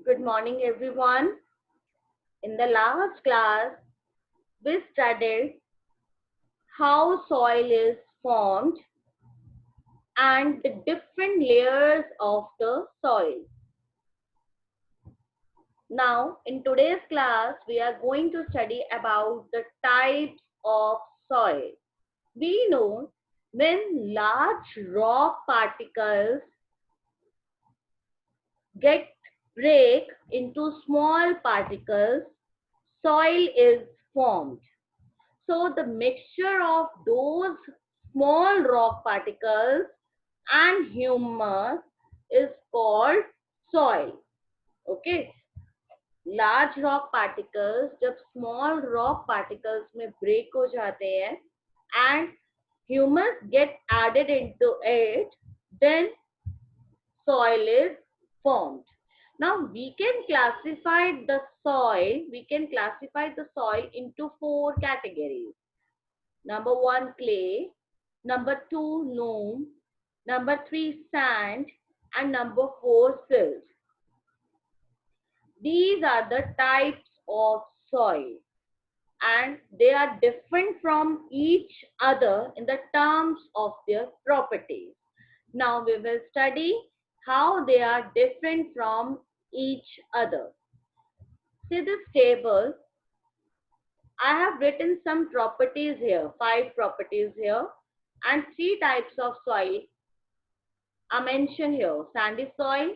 Good morning, everyone. In the last class, we studied how soil is formed and the different layers of the soil. Now, in today's class, we are going to study about the types of soil. We know when large rock particles get break into small particles, soil is formed. So the mixture of those small rock particles and humus is called soil. Okay, large rock particles जब small rock particles में break हो जाते हैं and humus get added into it, then soil is formed. Now we can classify the soil into four categories. Number one, clay. Number two, loam. Number three, sand. And number four, silt. These are the types of soil and they are different from each other in the terms of their properties. Now we will study how they are different from each other. See this table. I have written some properties here, 5 properties here, and 3 types of soil are mentioned here: sandy soil,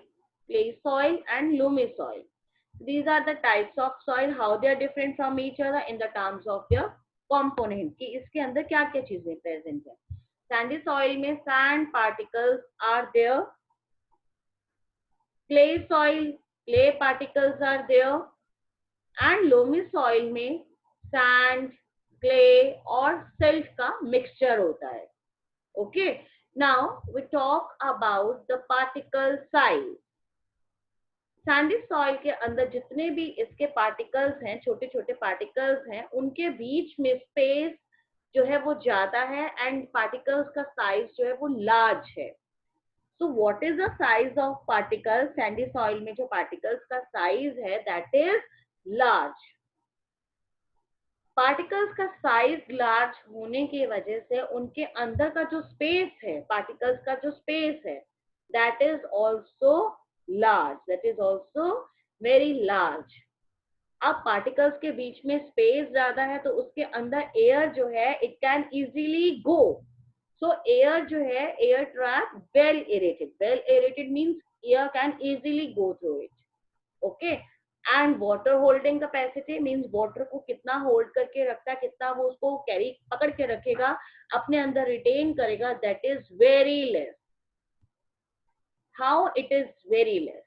clay soil, and loamy soil. These are the types of soil, how they are different from each other in the terms of their component. कि इसके अंदर क्या क्या चीजें present है. Sandy soil में sand particles are there. Clay soil, clay particles are there. And loamy soil में sand, clay और silt का mixture होता है. Okay. Now we talk about the particle size. Sandy soil के अंदर जितने भी इसके पार्टिकल्स हैं, छोटे छोटे पार्टिकल्स हैं, उनके बीच में स्पेस जो है वो ज्यादा है एंड पार्टिकल्स का साइज जो है वो लार्ज है. So what is the size of particles? Sandy soil में जो पार्टिकल्स का साइज है दैट इज लार्ज. पार्टिकल्स का साइज लार्ज होने की वजह से उनके अंदर का जो स्पेस है, पार्टिकल्स का जो स्पेस है, that is also large, that is also very large. अब पार्टिकल्स के बीच में स्पेस ज्यादा है तो उसके अंदर एयर जो है it can easily go. So air जो है, air trap well aerated means air can easily go through it. Okay. And water holding capacity means water को कितना होल्ड करके रखता है, कितना वो उसको कैरी पकड़ के रखेगा, अपने अंदर रिटेन करेगा, that is very less. How it is very less?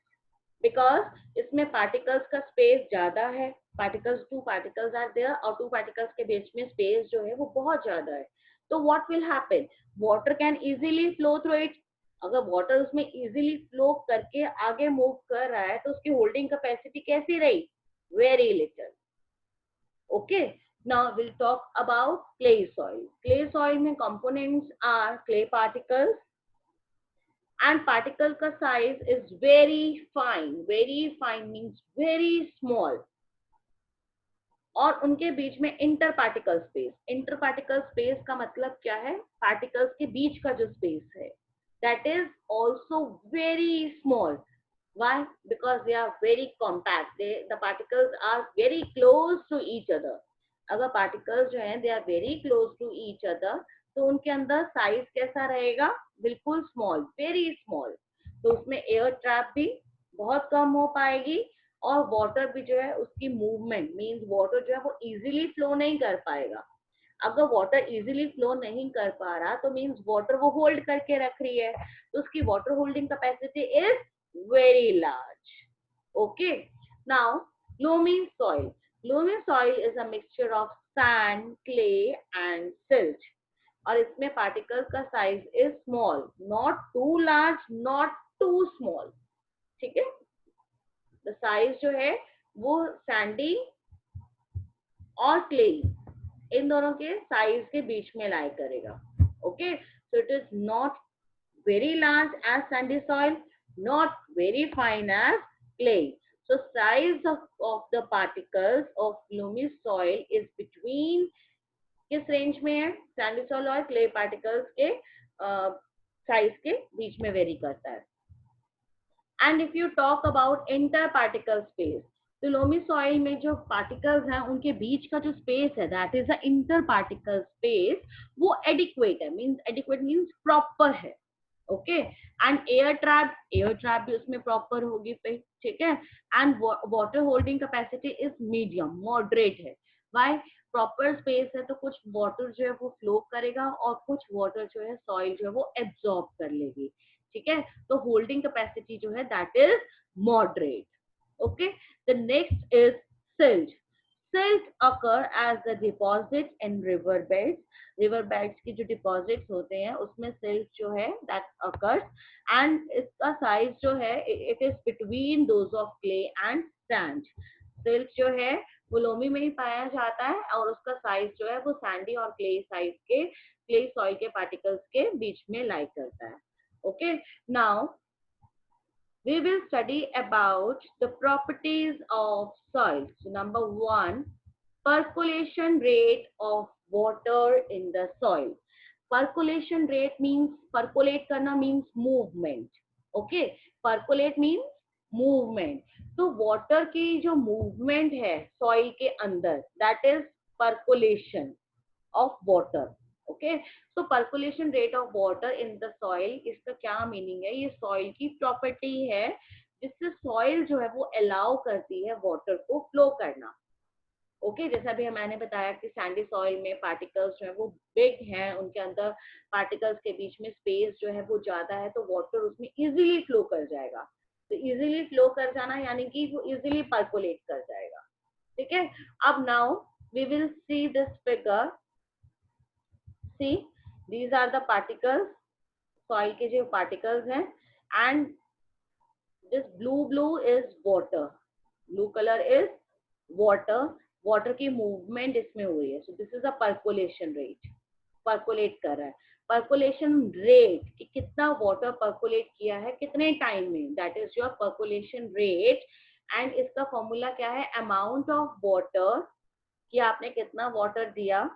Because इसमें पार्टिकल्स का स्पेस ज्यादा है. टू पार्टिकल्स आर देयर और टू पार्टिकल्स के बीच में स्पेस जो है वो बहुत ज्यादा है. तो what will happen? Water can easily flow through it. अगर वाटर उसमें इजीली फ्लो करके आगे मूव कर रहा है तो उसकी होल्डिंग कैपेसिटी कैसी रही? Very little. Okay. Now will talk about clay soil. Clay soil में components are clay particles and particle का size is very fine means very small. और उनके बीच में इंटर पार्टिकल स्पेस का मतलब क्या है? पार्टिकल्स के बीच का जो स्पेस है that is also very small. Why? Because they are very compact. The particles are very close to each other. अगर पार्टिकल्स जो हैं they are very close to each other तो उनके अंदर साइज कैसा रहेगा? बिल्कुल स्मॉल, वेरी स्मॉल. तो उसमें एयर ट्रैप भी बहुत कम हो पाएगी और वाटर भी जो है उसकी मूवमेंट मींस वाटर जो है वो इजीली फ्लो नहीं कर पाएगा. अगर वाटर इजीली फ्लो नहीं कर पा रहा तो मींस वाटर वो होल्ड करके रख रही है, तो उसकी water holding capacity is very large. Okay. Now loamy soil. Loamy soil is a mixture of sand, clay and silt. और इसमें पार्टिकल्स का size is small, not too large, not too small. ठीक है. द साइज जो है वो Sandy और clay इन दोनों के साइज के बीच में लाई करेगा. Okay. So it is not very large as sandy soil, not very fine as clay. So size of the particles of loamy soil is between, किस रेंज में है, सैंडी सॉइल और क्ले पार्टिकल्स के size के बीच में very करता है. And if you talk about inter particle space, तो लोमी सॉइल में जो पार्टिकल्स हैं उनके बीच का जो स्पेस है that is the inter particle space, वो एडिक्वेट है. मींस एडिक्वेट मींस प्रॉपर है. ओके. एंड एयर ट्रैप भी उसमें प्रॉपर होगी पे, ठीक है. And water holding capacity is medium, moderate है. व्हाई? प्रॉपर स्पेस है तो कुछ वाटर जो है वो फ्लो करेगा और कुछ वाटर जो है सॉइल जो है वो एब्जॉर्ब कर लेगी. ठीक है. तो होल्डिंग कैपेसिटी जो है that is moderate. Okay. The next is silt. Silt occur as the deposit in river beds. River beds की जो deposits होते हैं उसमें silt जो है that occurs, and इसका size जो है it is between those of clay and sand. Silt जो है वो लोमी में ही पाया जाता है और उसका size जो है वो sandy और clay soil के particles के बीच में lie करता है. Okay, now we will study about the properties of soil. So number one, percolation rate of water in the soil. Percolation rate means, percolate करना means movement. Okay, percolate means movement. तो water की जो movement है soil के अंदर, that is percolation of water. Okay. So percolation rate of water in the soil, इसका क्या meaning है? ये सॉइल की प्रॉपर्टी है जिससे सॉइल जो है वो अलाउ करती है वाटर को फ्लो करना. ओके. जैसा भी मैंने बताया कि सैंडी सॉइल में पार्टिकल्स जो है वो बिग हैं, उनके अंदर पार्टिकल्स के बीच में स्पेस जो है वो ज्यादा है, तो वाटर उसमें इजीली फ्लो कर जाएगा. तो इजीली फ्लो कर जाना यानी कि वो इजीली पर्कुलेट कर जाएगा. ठीक है. अब now we will see this figure. See, these are the particles, soil के जो particles हैं, and this blue is water. Blue color is water. Water की movement इसमें हुई है. So this is a percolation rate. Percolate कर रहा है. Percolation rate कि कितना water percolate किया है कितने time में, that is your percolation rate. And इसका formula क्या है? Amount of water कि आपने कितना water दिया.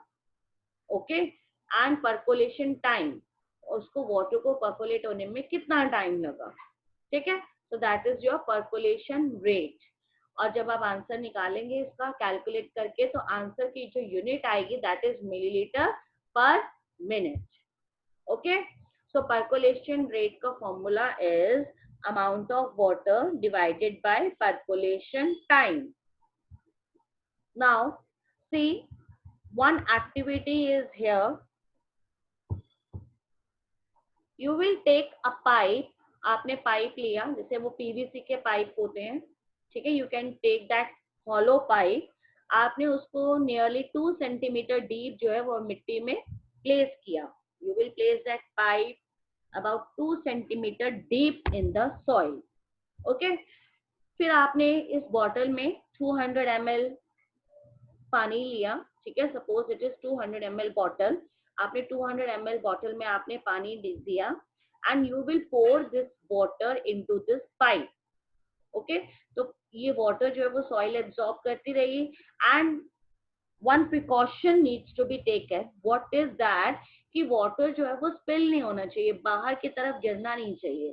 Okay. एंड पर्कोलेशन टाइम, उसको वाटर को पर्कोलेट होने में कितना टाइम लगा. ठीक है. So that is your percolation rate. और जब आप आंसर निकालेंगे इसका कैलकुलेट करके, तो आंसर की जो यूनिट आएगी that is millilitre per minute. Okay. So percolation rate का formula is amount of water divided by percolation time. Now see, one activity is here. You will take a pipe. आपने pipe लिया, जैसे वो PVC के pipe होते हैं. ठीक है. You can take that hollow pipe. आपने उसको नियरली 2 सेंटीमीटर डीप जो है वो मिट्टी में प्लेस किया. You will place that pipe about 2 centimetre deep in the soil. Okay. फिर आपने इस बॉटल में 200 ml पानी लिया. ठीक है. Suppose it is 200 ml bottle. आपने 200 ml बॉटल में आपने पानी दिया and you will pour this water into this pipe. Okay. तो ये वाटर जो है वो सॉइल एब्सॉर्ब करती रहेगी. And one precaution needs to be taken. What is that कि वाटर जो है वो स्पिल नहीं होना चाहिए, बाहर की तरफ गिरना नहीं चाहिए.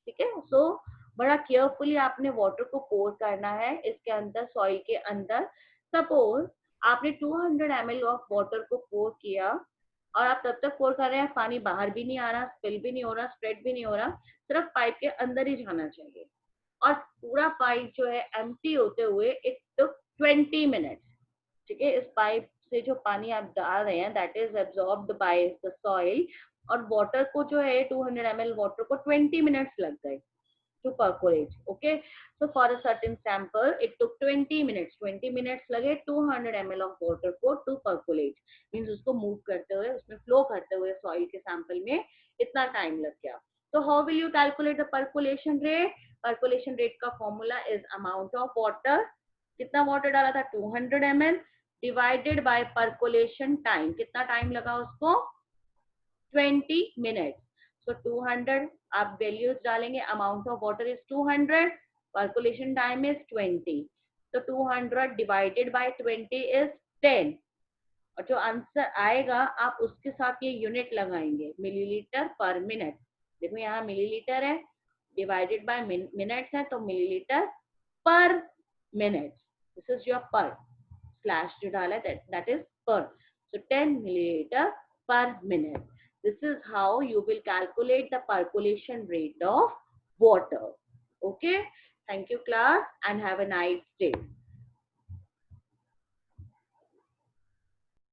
ठीक है. सो बड़ा केयरफुली आपने वाटर को पोर करना है इसके अंदर, सॉइल के अंदर. सपोज आपने 200 ml ऑफ वाटर को पोर किया और आप तब तक पोर कर रहे हैं, पानी बाहर भी नहीं आ रहा, स्पिल भी नहीं हो रहा, स्प्रेड भी नहीं हो रहा, सिर्फ पाइप के अंदर ही जाना चाहिए. और पूरा पाइप जो है एम्प्टी होते हुए इट टुक 20 मिनट्स. ठीक है. इस पाइप से जो पानी आप डाल रहे हैं that is absorbed by the soil, और वाटर को जो है 200 ml वाटर को 20 मिनट्स लग गए to percolate. Okay. So for a certain sample it took 20 minutes. 20 minutes लगे 200 ml of water को to percolate. Means उसको move करते हुए, उसमें flow करते हुए soil के sample में इतना time लग गया. So how will you calculate the percolation rate? Percolation rate का formula is amount of water. कितना water डाला था? 200 ml divided by percolation time. कितना time लगा उसको? 20 minutes. So 200 आप वैल्यूज डालेंगे. Amount of water is 200 percolation time is 20, तो 200 divided by 20 is 10, और जो आंसर आएगा आप उसके साथ ये यूनिट लगाएंगे, मिलीलीटर पर मिनट। देखो यहाँ मिलीलीटर है, डिवाइडेड बाय मिनट्स है, तो millilitre per minute, this is your पर, स्लैश जो डाला है दैट इज पर, so 10 milliliter per minute. This is how you will calculate the percolation rate of water. Okay, thank you class and have a nice day.